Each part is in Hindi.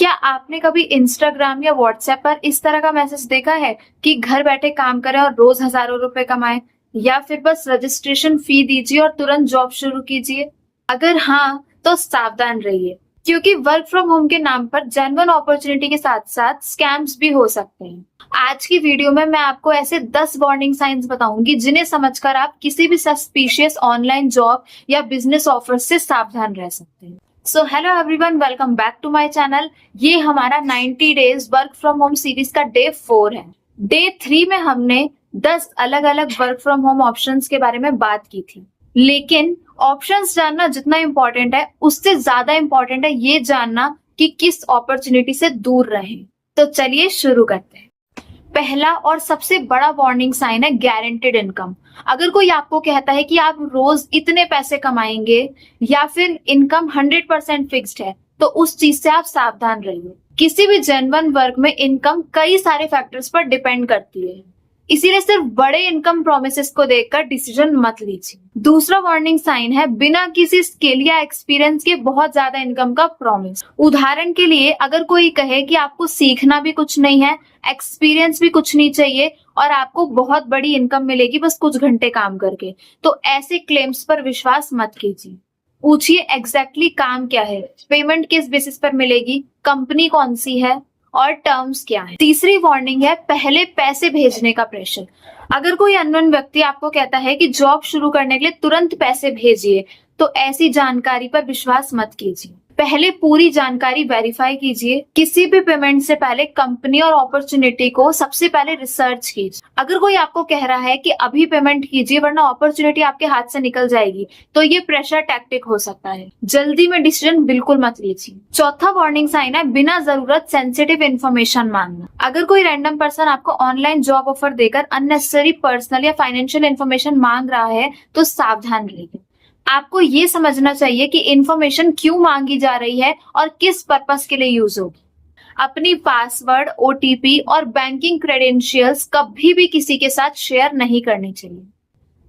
क्या आपने कभी इंस्टाग्राम या व्हाट्सएप पर इस तरह का मैसेज देखा है कि घर बैठे काम करें और रोज हजारों रुपए कमाएं, या फिर बस रजिस्ट्रेशन फी दीजिए और तुरंत जॉब शुरू कीजिए? अगर हाँ, तो सावधान रहिए, क्योंकि वर्क फ्रॉम होम के नाम पर जेन्युइन अपॉर्चुनिटी के साथ साथ स्कैम्स भी हो सकते हैं। आज की वीडियो में मैं आपको ऐसे 10 वार्निंग साइंस बताऊंगी जिन्हें समझकर आप किसी भी सस्पिशियस ऑनलाइन जॉब या बिजनेस ऑफर से सावधान रह सकते हैं। So hello everyone, welcome back to my channel. ये हमारा 90 days work from home series का डे 4 है। डे 3 में हमने 10 अलग अलग वर्क फ्रॉम होम ऑप्शंस के बारे में बात की थी, लेकिन ऑप्शंस जानना जितना इम्पोर्टेंट है, उससे ज्यादा इम्पोर्टेंट है ये जानना कि किस अपॉर्चुनिटी से दूर रहें। तो चलिए शुरू करते हैं। पहला और सबसे बड़ा वार्निंग साइन है गारंटेड इनकम। अगर कोई आपको कहता है कि आप रोज इतने पैसे कमाएंगे या फिर इनकम 100% फिक्स्ड है, तो उस चीज से आप सावधान रहिए। किसी भी जेन्युइन वर्क में इनकम कई सारे फैक्टर्स पर डिपेंड करती है, इसीलिए सिर्फ बड़े इनकम प्रोमिसेस को देखकर डिसीजन मत लीजिए। दूसरा वार्निंग साइन है बिना किसी स्किल या एक्सपीरियंस के बहुत ज्यादा इनकम का प्रॉमिस। उदाहरण के लिए, अगर कोई कहे कि आपको सीखना भी कुछ नहीं है, एक्सपीरियंस भी कुछ नहीं चाहिए और आपको बहुत बड़ी इनकम मिलेगी बस कुछ घंटे काम करके, तो ऐसे क्लेम्स पर विश्वास मत कीजिए। पूछिए एग्जैक्टली काम क्या है, पेमेंट किस बेसिस पर मिलेगी, कंपनी कौन सी है और टर्म्स क्या है। तीसरी वार्निंग है पहले पैसे भेजने का प्रेशर। अगर कोई अननोन व्यक्ति आपको कहता है कि जॉब शुरू करने के लिए तुरंत पैसे भेजिए, तो ऐसी जानकारी पर विश्वास मत कीजिए। पहले पूरी जानकारी वेरीफाई कीजिए। किसी भी पेमेंट से पहले कंपनी और अपॉर्चुनिटी को सबसे पहले रिसर्च कीजिए। अगर कोई आपको कह रहा है कि अभी पेमेंट कीजिए वरना अपॉर्चुनिटी आपके हाथ से निकल जाएगी, तो ये प्रेशर टैक्टिक हो सकता है। जल्दी में डिसीजन बिल्कुल मत लीजिए। चौथा वार्निंग साइन है बिना जरूरत सेंसिटिव इन्फॉर्मेशन मांगना। अगर कोई रैंडम पर्सन आपको ऑनलाइन जॉब ऑफर देकर अननेसेसरी पर्सनल या फाइनेंशियल इन्फॉर्मेशन मांग रहा है, तो सावधान रहिए। आपको ये समझना चाहिए कि इंफॉर्मेशन क्यों मांगी जा रही है और किस पर्पस के लिए यूज होगी। अपनी पासवर्ड, ओटीपी और बैंकिंग क्रेडेंशियल्स कभी भी किसी के साथ शेयर नहीं करनी चाहिए।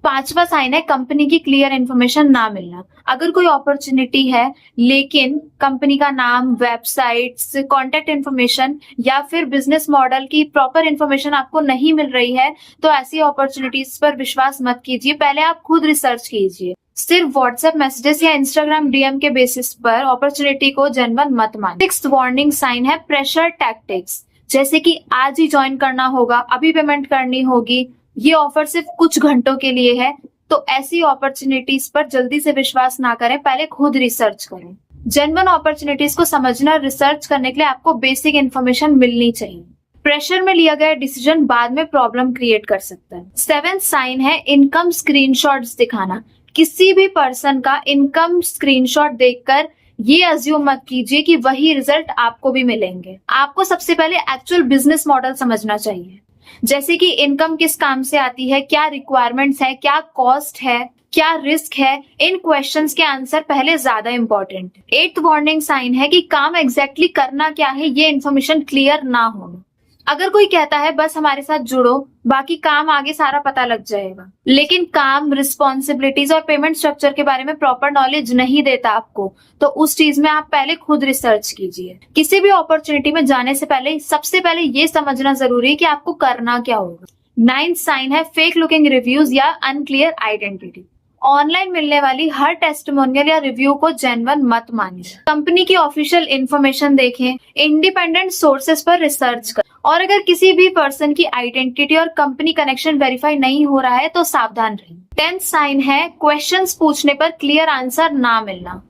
पांचवा साइन है कंपनी की क्लियर इन्फॉर्मेशन ना मिलना। अगर कोई अपॉर्चुनिटी है लेकिन कंपनी का नाम, वेबसाइट्स, कॉन्टेक्ट इन्फॉर्मेशन या फिर बिजनेस मॉडल की प्रॉपर इन्फॉर्मेशन आपको नहीं मिल रही है, तो ऐसी अपॉर्चुनिटीज पर विश्वास मत कीजिए। पहले आप खुद रिसर्च कीजिए। सिर्फ व्हाट्सएप मैसेजेस या इंस्टाग्राम डीएम के बेसिस पर अपॉर्चुनिटी को जेन्युइन मत मानिए। सिक्स्थ वार्निंग साइन है प्रेशर टैक्टिक्स, जैसे कि आज ही ज्वाइन करना होगा, अभी पेमेंट करनी होगी, ये ऑफर सिर्फ कुछ घंटों के लिए है। तो ऐसी अपॉर्चुनिटीज पर जल्दी से विश्वास ना करें, पहले खुद रिसर्च करें। जेन्युइन अपॉर्चुनिटीज को समझना, रिसर्च करने के लिए आपको बेसिक इन्फॉर्मेशन मिलनी चाहिए। प्रेशर में लिया गया डिसीजन बाद में प्रॉब्लम क्रिएट कर सकता है। सेवेंथ साइन है इनकम स्क्रीनशॉट्स दिखाना। किसी भी पर्सन का इनकम स्क्रीनशॉट देखकर ये अज्यूम मत कीजिए कि वही रिजल्ट आपको भी मिलेंगे। आपको सबसे पहले एक्चुअल बिजनेस मॉडल समझना चाहिए, जैसे कि इनकम किस काम से आती है, क्या रिक्वायरमेंट्स है, क्या कॉस्ट है, क्या रिस्क है। इन क्वेश्चंस के आंसर पहले ज्यादा इंपॉर्टेंट। एट्थ वार्निंग साइन है कि काम एग्जैक्टली करना क्या है ये इन्फॉर्मेशन क्लियर ना होना। अगर कोई कहता है बस हमारे साथ जुड़ो, बाकी काम आगे सारा पता लग जाएगा, लेकिन काम, रिस्पॉन्सिबिलिटीज और पेमेंट स्ट्रक्चर के बारे में प्रॉपर नॉलेज नहीं देता आपको, तो उस चीज में आप पहले खुद रिसर्च कीजिए। किसी भी अपॉर्चुनिटी में जाने से पहले सबसे पहले ये समझना जरूरी है कि आपको करना क्या होगा। नाइन्थ साइन है फेक लुकिंग रिव्यूज या अनक्लियर आइडेंटिटी। ऑनलाइन मिलने वाली हर टेस्टिमोनियल या रिव्यू को जेन्युइन मत मानिए। कंपनी की ऑफिशियल इन्फॉर्मेशन देखें, इंडिपेंडेंट सोर्सेस पर रिसर्च करें, और अगर किसी भी पर्सन की आइडेंटिटी और कंपनी कनेक्शन वेरीफाई नहीं हो रहा है तो सावधान रहिए। 10th साइन है क्वेश्चंस पूछने पर क्लियर आंसर ना मिलना।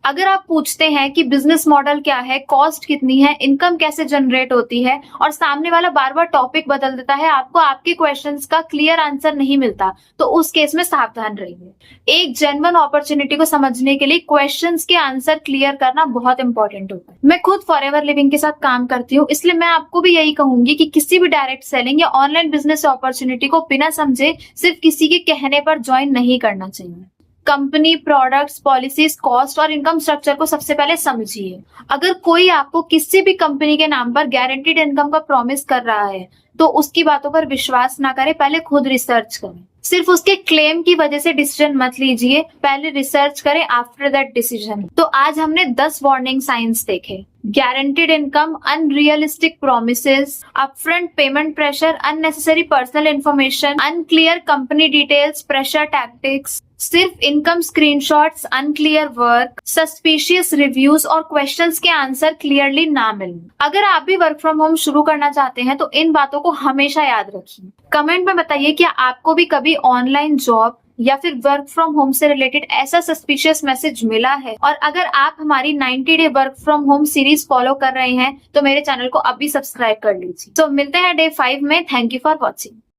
अगर आप पूछते हैं कि बिजनेस मॉडल क्या है, कॉस्ट कितनी है, इनकम कैसे जनरेट होती है, और सामने वाला बार बार टॉपिक बदल देता है, आपको आपके क्वेश्चंस का क्लियर आंसर नहीं मिलता, तो उस केस में सावधान रहिए। एक जेन्युइन अपॉर्चुनिटी को समझने के लिए क्वेश्चंस के आंसर क्लियर करना बहुत इंपॉर्टेंट होता है। मैं खुद फॉरएवर लिविंग के साथ काम करती हूँ, इसलिए मैं आपको भी यही कहूंगी कि किसी भी डायरेक्ट सेलिंग या ऑनलाइन बिजनेस अपॉर्चुनिटी को बिना समझे सिर्फ किसी के कहने पर ज्वाइन नहीं करना चाहिए। कंपनी, प्रोडक्ट्स, पॉलिसीज, कॉस्ट और इनकम स्ट्रक्चर को सबसे पहले समझिए। अगर कोई आपको किसी भी कंपनी के नाम पर गारंटीड इनकम का प्रॉमिस कर रहा है, तो उसकी बातों पर विश्वास ना करें, पहले खुद रिसर्च करें। सिर्फ उसके क्लेम की वजह से डिसीजन मत लीजिए, पहले रिसर्च करें, आफ्टर दैट डिसीजन। तो आज हमने 10 वार्निंग साइंस देखे guaranteed income, unrealistic promises, upfront payment pressure, unnecessary personal information, unclear company details, pressure tactics, सिर्फ income screenshots, unclear work, suspicious reviews और क्वेश्चंस के आंसर क्लियरली ना मिलना। अगर आप भी वर्क फ्रॉम होम शुरू करना चाहते हैं तो इन बातों को हमेशा याद रखिए। कमेंट में बताइए कि आपको भी कभी ऑनलाइन जॉब या फिर वर्क फ्रॉम होम से रिलेटेड ऐसा सस्पिशियस मैसेज मिला है, और अगर आप हमारी 90 day work from home series follow कर रहे हैं तो मेरे चैनल को अभी सब्सक्राइब कर लीजिए। तो मिलते हैं डे 5 में। Thank you for watching.